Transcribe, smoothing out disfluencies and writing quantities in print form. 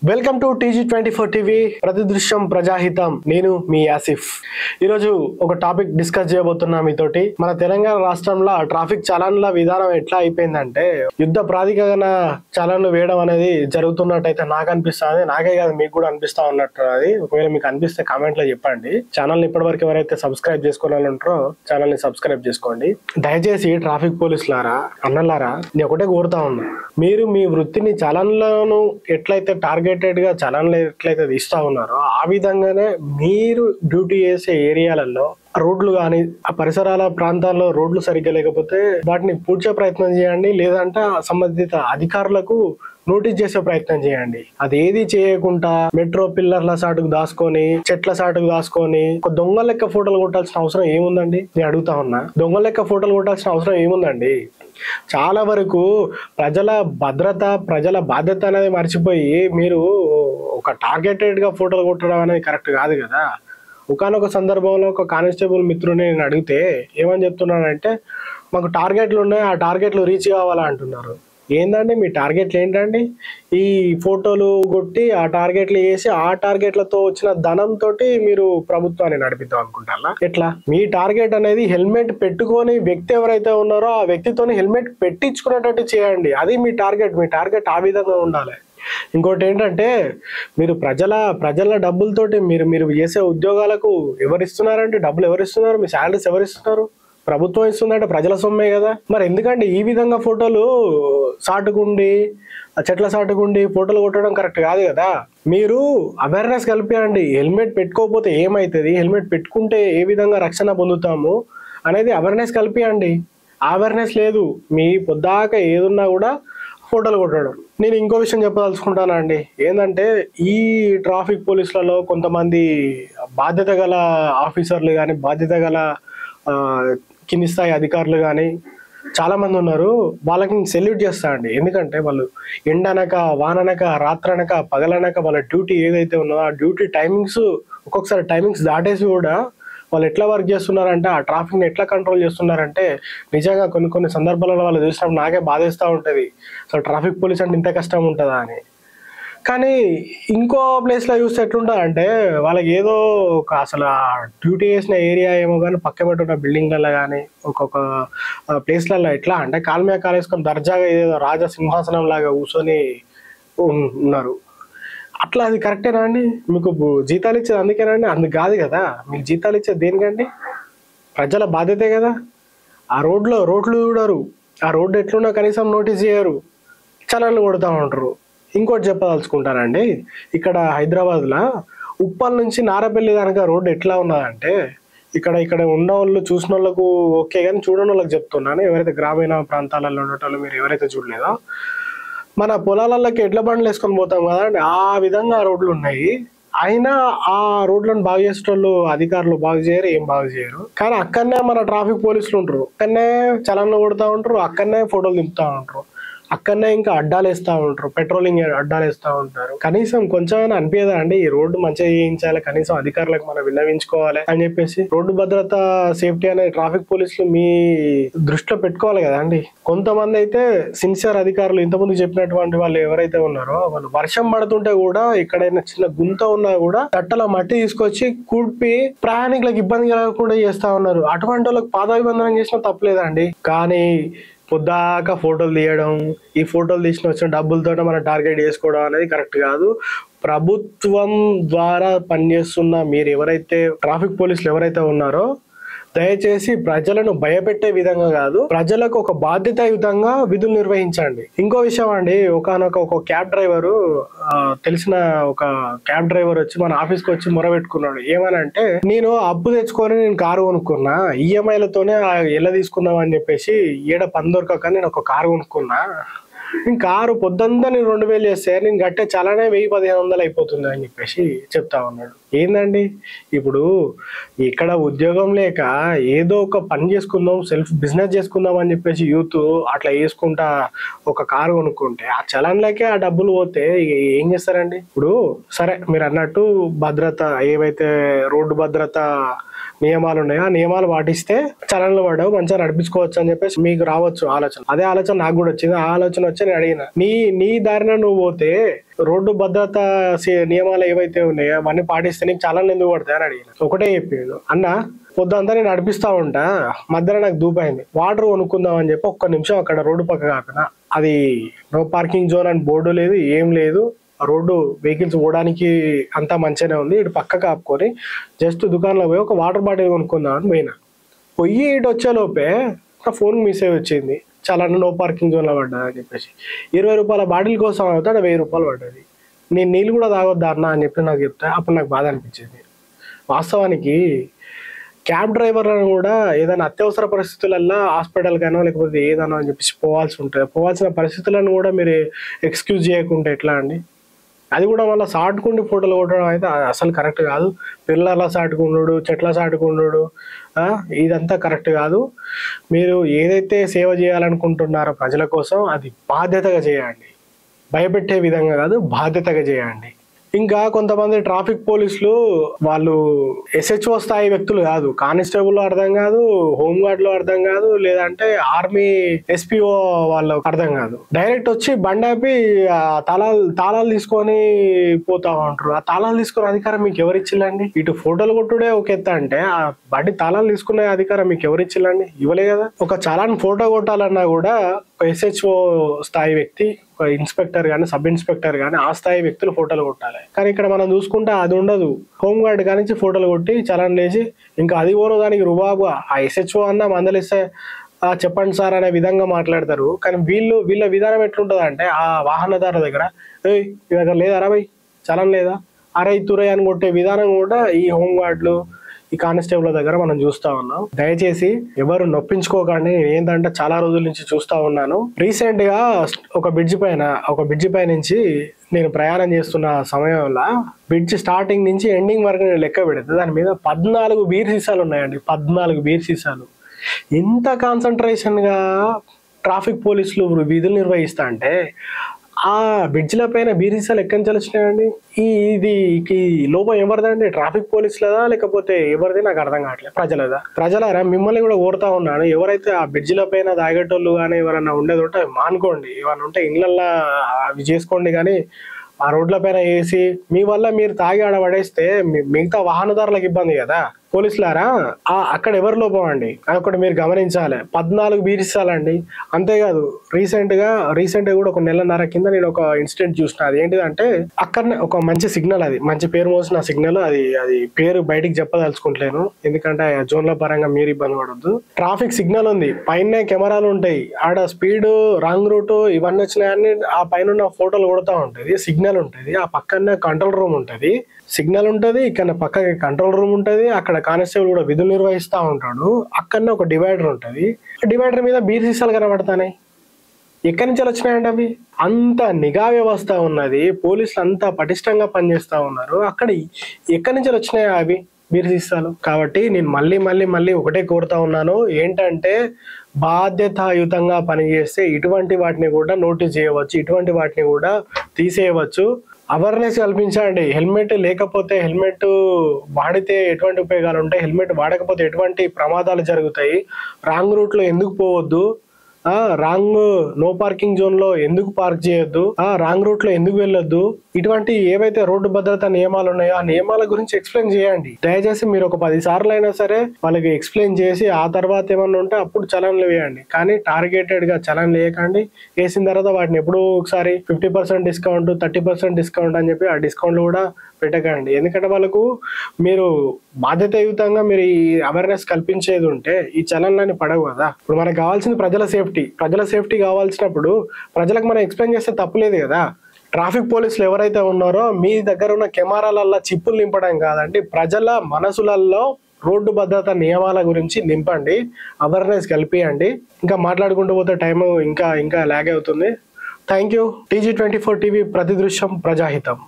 Welcome to TG24 TV ప్రతిదృశ్యం ప్రజాహితం. నేను మీ ఆసిఫ్. ఈరోజు ఒక టాపిక్ డిస్కస్ చేయబోతున్నా మీతోటి. మన తెలంగాణ రాష్ట్రంలో ట్రాఫిక్ చలాన్ల విధానం ఎట్లా అయిపోయిందంటే యుద్ధ ప్రాతిపదికన చలాన్లు వేయడం అనేది జరుగుతున్నట్టయితే నాకు అనిపిస్తుంది. నాకే కాదు, మీకు కూడా అనిపిస్తా ఉన్నట్టు. అది ఒకవేళ మీకు అనిపిస్తే కామెంట్ లో చెప్పండి. ఛానల్ ని ఇప్పటివరకు ఎవరైతే సబ్స్క్రైబ్ చేసుకోవాలని ఉంటారో ఛానల్ ని సబ్స్క్రైబ్ చేసుకోండి. దయచేసి ట్రాఫిక్ పోలీసులారా, అన్నలారా, నేను ఒకటే కోరుతా ఉన్నా, మీరు మీ వృత్తిని చలాన్లను ఎట్లయితే టార్గెటెడ్ గా చలాన్లు ఎట్లయితే తీస్తా ఉన్నారో ఆ విధంగానే మీరు డ్యూటీ చేసే ఏరియాలలో రోడ్లు కానీ ఆ పరిసరాల ప్రాంతాల్లో రోడ్లు సరిగ్గా లేకపోతే వాటిని పూడ్చే ప్రయత్నం చేయండి. లేదంటే సంబంధిత అధికారులకు నోటీస్ చేసే ప్రయత్నం చేయండి. అది ఏది చేయకుండా మెట్రో పిల్లర్ల సాటుకు దాచుకొని, చెట్ల సాటుకు దాచుకొని ఒక దొంగ లెక్క ఫోటోలు కొట్టాల్సిన అవసరం ఏముందండి? నేను అడుగుతా ఉన్నా, దొంగ లెక్క ఫోటోలు కొట్టాల్సిన అవసరం ఏముందండి? చాలా వరకు ప్రజల భద్రత, ప్రజల బాధ్యత అనేది మర్చిపోయి మీరు ఒక టార్గెటెడ్ గా ఫోటోలు కొట్టడం అనేది కరెక్ట్ కాదు కదా. ఒకనొక సందర్భంలో ఒక కానిస్టేబుల్ మిత్రుని నేను అడిగితే ఏమని చెప్తున్నానంటే, మాకు టార్గెట్లు ఉన్నాయి, ఆ టార్గెట్లు రీచ్ కావాలా అంటున్నారు. ఏందండి మీ టార్గెట్లు ఏంటండి? ఈ ఫోటోలు కొట్టి ఆ టార్గెట్లు వేసి ఆ టార్గెట్లతో వచ్చిన ధనంతో మీరు ప్రభుత్వాన్ని నడిపిద్దాం అనుకుంటారా? ఎట్లా? మీ టార్గెట్ అనేది హెల్మెట్ పెట్టుకొని వ్యక్తి ఎవరైతే ఉన్నారో ఆ వ్యక్తితోని హెల్మెట్ పెట్టించుకునేటట్టు చేయండి. అది మీ టార్గెట్. మీ టార్గెట్ ఆ విధంగా ఉండాలి. ఇంకోటి ఏంటంటే, మీరు ప్రజల డబ్బులతోటి మీరు చేసే ఉద్యోగాలకు ఎవరిస్తున్నారంటే డబ్బులు ఎవరిస్తున్నారు? మీ శాలరీస్ ఎవరిస్తున్నారు? ప్రభుత్వం ఇస్తుందంటే ప్రజల సొమ్మే కదా. మరి ఎందుకంటే ఈ విధంగా ఫోటోలు సాటుకుండి, చెట్ల సాటుకుండి ఫోటోలు కొట్టడం కరెక్ట్ కాదు కదా. మీరు అవేర్నెస్ కల్పించండి. హెల్మెట్ పెట్టుకోకపోతే ఏమవుతుంది, హెల్మెట్ పెట్టుకుంటే ఏ విధంగా రక్షణ పొందుతాము అనేది అవేర్నెస్ కల్పించండి. అవేర్నెస్ లేదు, మీ పొద్దాక ఏదున్నా కూడా ఫోటోలు కొట్టడం. నేను ఇంకో విషయం చెప్పదలుచుకుంటానండి. ఏంటంటే ఈ ట్రాఫిక్ పోలీసులలో కొంతమంది బాధ్యత గల ఆఫీసర్లు కానీ, బాధ్యత గల కింది స్థాయి అధికారులు కానీ చాలా మంది ఉన్నారు. వాళ్ళకి నేను సెల్యూట్ చేస్తా అండి. ఎందుకంటే వాళ్ళు ఎండనక, వాననక, రాత్రనక, పగలనక వాళ్ళ డ్యూటీ ఏదైతే ఉన్నదో ఆ డ్యూటీ టైమింగ్స్ ఒక్కొక్కసారి టైమింగ్స్ దాటేసి కూడా వాళ్ళు ఎట్లా వర్క్ చేస్తున్నారంటే, ఆ ట్రాఫిక్ని ఎట్లా కంట్రోల్ చేస్తున్నారంటే నిజంగా కొన్ని సందర్భాలలో వాళ్ళు చూసినప్పుడు నాకే బాధేస్తూ ఉంటుంది. అసలు ట్రాఫిక్ పోలీస్ అంటే ఇంత కష్టం ఉంటుందా అని. కానీ ఇంకో ప్లేస్లో చూస్తే ఎట్లుంటుంది అంటే, వాళ్ళకి ఏదో ఒక అసలు ఆ డ్యూటీ చేసిన ఏరియా ఏమో కానీ పక్కబెట్టి ఉన్న బిల్డింగ్లలో కానీ ఒక్కొక్క ప్లేస్లలో ఎట్లా అంటే కాలు మీద కాలు వేసుకొని దర్జాగా ఏదో రాజ సింహాసనం లాగా కూర్చొని ఉన్నారు. అట్లా అది కరెక్టేనా అండి? మీకు జీతాలు ఇచ్చేది అందుకేనండి? అందుకు కాదు కదా. మీకు జీతాలు ఇచ్చేది దేనికండి? ప్రజల బాధ్యతే కదా. ఆ రోడ్లు చూడరు, ఆ రోడ్డు ఎట్లున్నా కనీసం నోటీస్ చేయరు, చలాన్లు కొడుతూ ఉంటారు. ఇంకోటి చెప్పదలుచుకుంటానండి, ఇక్కడ హైదరాబాద్లో ఉప్పల్ నుంచి నారపల్లి దానిక రోడ్డు ఎట్లా ఉన్నదంటే, ఇక్కడ ఉన్న వాళ్ళు చూసిన వాళ్ళకు ఓకే కానీ చూడని వాళ్ళకి చెప్తున్నాను. ఎవరైతే గ్రామీణ ప్రాంతాలలో ఉండేటోళ్ళు మీరు ఎవరైతే చూడలేదో, మన పొలాలకి ఎడ్ల బండ్లు వేసుకొని పోతాం కదా అండి, ఆ విధంగా రోడ్లు ఉన్నాయి. అయినా ఆ రోడ్లను బాగు చేసేటోళ్ళు అధికారులు బాగు చేయరు, ఏం బాగు చేయరు. కానీ అక్కడనే మన ట్రాఫిక్ పోలీసులు ఉంటారు, అక్కడనే చలాన్లు కొడుతూ ఉంటారు, అక్కడనే ఫోటోలు దింపుతూ ఉంటారు, అక్కడనే ఇంకా అడ్డాలు వేస్తూ ఉంటారు, పెట్రోలింగ్ అడ్డాలు వేస్తూ ఉంటారు. కనీసం కొంచెం అనిపించదా అండి ఈ రోడ్డు మంచిగా చేయించాలి, కనీసం అధికారులకు మనం విన్నవించుకోవాలి అని చెప్పేసి? రోడ్డు భద్రత, సేఫ్టీ అనే ట్రాఫిక్ పోలీసులు మీ దృష్టిలో పెట్టుకోవాలి కదా అండి. కొంతమంది అయితే సిన్సియర్ అధికారులు ఇంతకుముందు చెప్పినటువంటి వాళ్ళు ఎవరైతే ఉన్నారో వాళ్ళు వర్షం పడుతుంటే కూడా ఎక్కడైనా చిన్న గుంత ఉన్నా కూడా తట్టల మట్టి తీసుకొచ్చి కూడ్పి ప్రయాణికులకు ఇబ్బంది కలగకుండా చేస్తా ఉన్నారు. అటువంటి వాళ్ళకి పాదాభివందనం చేసినా తప్పలేదండి. కానీ పొద్దాక ఫోటోలు తీయడం, ఈ ఫోటోలు తీసిన వచ్చిన డబ్బులతో మనం టార్గెట్ చేసుకోవడం అనేది కరెక్ట్ కాదు. ప్రభుత్వం ద్వారా పనిచేస్తున్న మీరు ఎవరైతే ట్రాఫిక్ పోలీసులు ఎవరైతే ఉన్నారో దయచేసి ప్రజలను భయపెట్టే విధంగా కాదు, ప్రజలకు ఒక బాధ్యతాయుతంగా విధులు నిర్వహించండి. ఇంకో విషయం అండి, ఒక క్యాబ్ డ్రైవరు, తెలిసిన ఒక క్యాబ్ డ్రైవర్ వచ్చి మన ఆఫీస్కి వచ్చి మొరబెట్టుకున్నాడు. ఏమనంటే, నేను అప్పు తెచ్చుకొని నేను కారు కొనుక్కున్నా, ఈఎంఐలతోనే ఎలా తీసుకున్నాం అని చెప్పేసి ఏడ పని దొరకక నేను ఒక కారు కొనుక్కున్నా, నేను కారు పొద్దంతా నేను 2000 చేస్తే నేను కట్టే చాలానే 1000-1500 అయిపోతుంది అని చెప్పేసి చెప్తా ఉన్నాడు. ఏందండి ఇప్పుడు ఇక్కడ ఉద్యోగం లేక ఏదో ఒక పని చేసుకుందాం, సెల్ఫ్ బిజినెస్ చేసుకుందాం అని చెప్పేసి యూత్ అట్లా వేసుకుంటా ఒక కారు కొనుక్కుంటే ఆ చలాన్లకే ఆ డబ్బులు పోతే ఏం చేస్తారండి? ఇప్పుడు సరే మీరు అన్నట్టు భద్రత, ఏవైతే రోడ్డు భద్రత నియమాలు ఉన్నాయో ఆ నియమాలు పాటిస్తే చలనలు పడవు, మంచిగా నడిపించుకోవచ్చు అని చెప్పేసి మీకు రావచ్చు ఆలోచన. అదే ఆలోచన నాకు కూడా వచ్చింది. ఆ ఆలోచన వచ్చి నేను అడిగిన, నీ దారిన నువ్వు పోతే రోడ్డు భద్రత నియమాలు ఏవైతే ఉన్నాయో అవన్నీ పాటిస్తే నీకు చలాన్ ఎందుకు పడతాయి అని అడిగిన. ఒకటే చెప్పాడు, అన్న పొద్దంతా నేను నడిపిస్తా ఉంటా, మధ్యలో నాకు దూపైంది, వాటర్ కొనుక్కుందాం అని చెప్పి ఒక్క నిమిషం అక్కడ రోడ్డు పక్క కాకుండా, అది నో పార్కింగ్ జోన్ అని బోర్డు లేదు, ఏం లేదు, రోడ్డు వెహికల్స్ పోవడానికి అంతా మంచిగానే ఉంది, ఇటు పక్క కాపుకొని జస్ట్ దుకాణంలో పోయి ఒక వాటర్ బాటిల్ కొనుక్కుందాం అని పోయినా. పొయ్యి ఇటు వచ్చేలోపే నా ఫోన్ మెసేజ్ వచ్చింది, చాలా నో పార్కింగ్ జోన్లో పడ్డా అని చెప్పేసి. 20 రూపాయల బాటిల్ కోసం అవుతాడు 1000 రూపాయలు పడ్డది. నేను నీళ్ళు కూడా తాగొద్దా అన్న అని చెప్పి నాకు చెప్తే అప్పుడు నాకు బాధ అనిపించింది. వాస్తవానికి క్యాబ్ డ్రైవర్లను కూడా ఏదైనా అత్యవసర పరిస్థితులల్లో హాస్పిటల్ గానో లేకపోతే ఏదైనా అని చెప్పేసి పోవాల్సి ఉంటుంది. పోవాల్సిన పరిస్థితులను కూడా మీరు ఎక్స్క్యూజ్ చేయకుంటే ఎట్లా అండి? అది కూడా మళ్ళీ సాటుకుండి ఫోటోలు కొట్టడం అయితే అసలు కరెక్ట్ కాదు. పిల్లల సాటుకుండు, చెట్ల సాటుకుండు, ఇదంతా కరెక్ట్ కాదు. మీరు ఏదైతే సేవ చేయాలనుకుంటున్నారో ప్రజల కోసం అది బాధ్యతగా చేయండి, భయపెట్టే విధంగా కాదు, బాధ్యతగా చేయండి. ఇంకా కొంతమంది ట్రాఫిక్ పోలీసులు వాళ్ళు SHO స్థాయి వ్యక్తులు కాదు, కానిస్టేబుల్ అర్థం కాదు, హోంగార్డ్ అర్థం కాదు, లేదంటే ఆర్మీ SPO వాళ్ళకు అర్థం కాదు. డైరెక్ట్ వచ్చి బండి ఆపి తాళాలు తీసుకొని పోతా ఉంటారు. ఆ తాళాలు తీసుకునే అధికారం మీకు ఎవరు ఇచ్చిల్లండి? ఇటు ఫోటోలు కొట్టుడే ఒక ఎత్త అంటే ఆ బండి తాళాలు తీసుకునే అధికారం మీకు ఎవరు ఇచ్చిల్లండి? ఇవ్వలే కదా. ఒక చలాన్ ఫోటో కొట్టాలన్నా కూడా SHO స్థాయి వ్యక్తి, ఒక ఇన్స్పెక్టర్ కానీ సబ్ ఇన్స్పెక్టర్ కానీ ఆ స్థాయి వ్యక్తులు ఫోటోలు కొట్టాలి. కానీ ఇక్కడ మనం చూసుకుంటే అది ఉండదు. హోంగార్డ్ కానించి ఫోటోలు కొట్టి చలాన్ లేచి ఇంకా అది పోను దానికి రుబాబు ఆ SHO అన్న మందలిస్తే చెప్పండి సార్ అనే విధంగా మాట్లాడతారు. కానీ వీళ్ళ విధానం ఎట్లుంటుంది అంటే ఆ వాహనదారుల దగ్గర ఈ దగ్గర లేదా అరవై చలాన్ లేదా అరై తురై అని కొట్టే విధానం కూడా ఈ హోంగార్డులు ఈ కానిస్టేబుల్ దగ్గర మనం చూస్తా ఉన్నాం. దయచేసి ఎవరు నొప్పించుకోకండి. ఏంటంటే చాలా రోజుల నుంచి చూస్తా ఉన్నాను. రీసెంట్ గా ఒక బ్రిడ్జి పై నుంచి నేను ప్రయాణం చేస్తున్న సమయంలో బ్రిడ్జ్ స్టార్టింగ్ నుంచి ఎండింగ్ వరకు నేను లెక్క పెడితే దాని మీద 14 బీర్ సీసాలు ఉన్నాయండి. 14 బీర్ సీసాలు. ఎంత కాన్సన్ట్రేషన్ గా ట్రాఫిక్ పోలీసులు విధులు నిర్వహిస్తా అంటే ఆ బ్రిడ్జ్ల పైన బీర్ సీసాలు ఎక్కడి నుంచి వచ్చినాయండి? ఈ లోపం ఎవరిదండి? ట్రాఫిక్ పోలీసులదా లేకపోతే ఎవరిది నాకు అర్థం కావట్లేదు. ప్రజలరా మిమ్మల్ని కూడా కోరుతా ఉన్నాను, ఎవరైతే ఆ బ్రిడ్జ్ల పైన తాగేటోళ్ళు కానీ ఎవరైనా ఉండేది ఉంటే మానుకోండి. ఏమైనా ఉంటే ఇళ్ళల్లో అవి చేసుకోండి, కానీ ఆ రోడ్ల పైన వేసి మీ వల్ల మీరు తాగి ఆడ పడేస్తే మిగతా వాహనదారులకు ఇబ్బంది కదా. పోలీసులారా అక్కడ ఎవరి లోపం అండి? అదొకటి మీరు గమనించాలి. 14 బీర్ సీసాలండి. అంతేకాదు రీసెంట్ గా కూడా ఒక నెలన్నర కింద నేను ఒక ఇన్సిడెంట్ చూసిన. అది ఏంటిదంటే అక్కడనే ఒక మంచి సిగ్నల్, అది మంచి పేరు మోసిన సిగ్నల్, అది పేరు బయటికి చెప్పదలుచుకుంటలేను ఎందుకంటే జోన్ల పరంగా మీరు ఇబ్బంది పడద్దు. ట్రాఫిక్ సిగ్నల్ ఉంది, పైన కెమెరాలు ఉంటాయి, ఆడ స్పీడ్ రాంగ్ రూట్ ఇవన్నీ వచ్చినాయని ఆ పైన ఫోటోలు కొడతా ఉంటుంది. సిగ్నల్ ఉంటుంది, ఆ పక్కనే కంట్రోల్ రూమ్ ఉంటుంది, సిగ్నల్ ఉంటుంది, ఇక్కడ పక్కకి కంట్రోల్ రూమ్ ఉంటుంది, అక్కడ కానిస్టేబుల్ కూడా విధులు నిర్వహిస్తూ ఉంటాడు. అక్కడనే ఒక డివైడర్ ఉంటుంది, డివైడర్ మీద బీర్ సీసాలు కనబడతాయి. ఎక్కడి నుంచి వచ్చినాయండి అవి? అంత నిఘా వ్యవస్థ ఉన్నది, పోలీసులు అంతా పటిష్టంగా పనిచేస్తూ ఉన్నారు. అక్కడ ఎక్కడి నుంచి వచ్చినాయా అవి బీర్ సీసాలు? కాబట్టి నేను మళ్ళీ ఒకటే కోరుతా ఉన్నాను, ఏంటంటే బాధ్యతాయుతంగా పనిచేస్తే ఇటువంటి వాటిని కూడా నోటీస్ చేయవచ్చు, ఇటువంటి వాటిని కూడా తీసేయవచ్చు. అవేర్నెస్ కల్పించండి. హెల్మెట్ లేకపోతే, హెల్మెట్ వాడితే ఎటువంటి ఉపయోగాలు ఉంటాయి, హెల్మెట్ వాడకపోతే ఎటువంటి ప్రమాదాలు జరుగుతాయి, రాంగ్ రూట్ లో ఎందుకు పోవద్దు, రాంగ్ నో పార్కింగ్ జోన్ లో ఎందుకు పార్క్ చేయొద్దు, రాంగ్ రూట్ లో ఎందుకు వెళ్ళొద్దు, ఇటువంటి ఏవైతే రోడ్డు భద్రతా నియమాలు ఉన్నాయో ఆ నియమాల గురించి ఎక్స్ప్లెయిన్ చేయండి. దయచేసి మీరు ఒక 10 సార్లు అయినా సరే వాళ్ళకి ఎక్స్ప్లెయిన్ చేసి ఆ తర్వాత ఏమన్నా ఉంటే అప్పుడు చలాన్లు వేయండి. కానీ టార్గెటెడ్ గా చలాన్లు వేయకండి. వేసిన తర్వాత వాటిని ఎప్పుడూ ఒకసారి 50% డిస్కౌంట్, 30% డిస్కౌంట్ అని చెప్పి ఆ డిస్కౌంట్లు కూడా పెట్టకండి. ఎందుకంటే వాళ్ళకు మీరు బాధ్యతాయుతంగా మీరు ఈ అవేర్నెస్ కల్పించేది ఉంటే ఈ చలన్లని పడవు కదా. ఇప్పుడు మనకు కావాల్సింది ప్రజల సేఫ్టీ కావాల్సినప్పుడు ప్రజలకు మనం ఎక్స్ప్లెయిన్ చేస్తే తప్పులేదు కదా. ట్రాఫిక్ పోలీసులు ఎవరైతే ఉన్నారో మీ దగ్గర ఉన్న కెమెరాలల్లో చిప్పులు నింపడం కాదండి, ప్రజల మనసులలో రోడ్డు భద్రత నియమాల గురించి నింపండి, అవేర్నెస్ కల్పియండి. ఇంకా మాట్లాడుకుంటూ పోతే టైం ఇంకా లాగ్ అవుతుంది. Thank you. TG24 టీవీ, ప్రతి దృశ్యం ప్రజాహితం.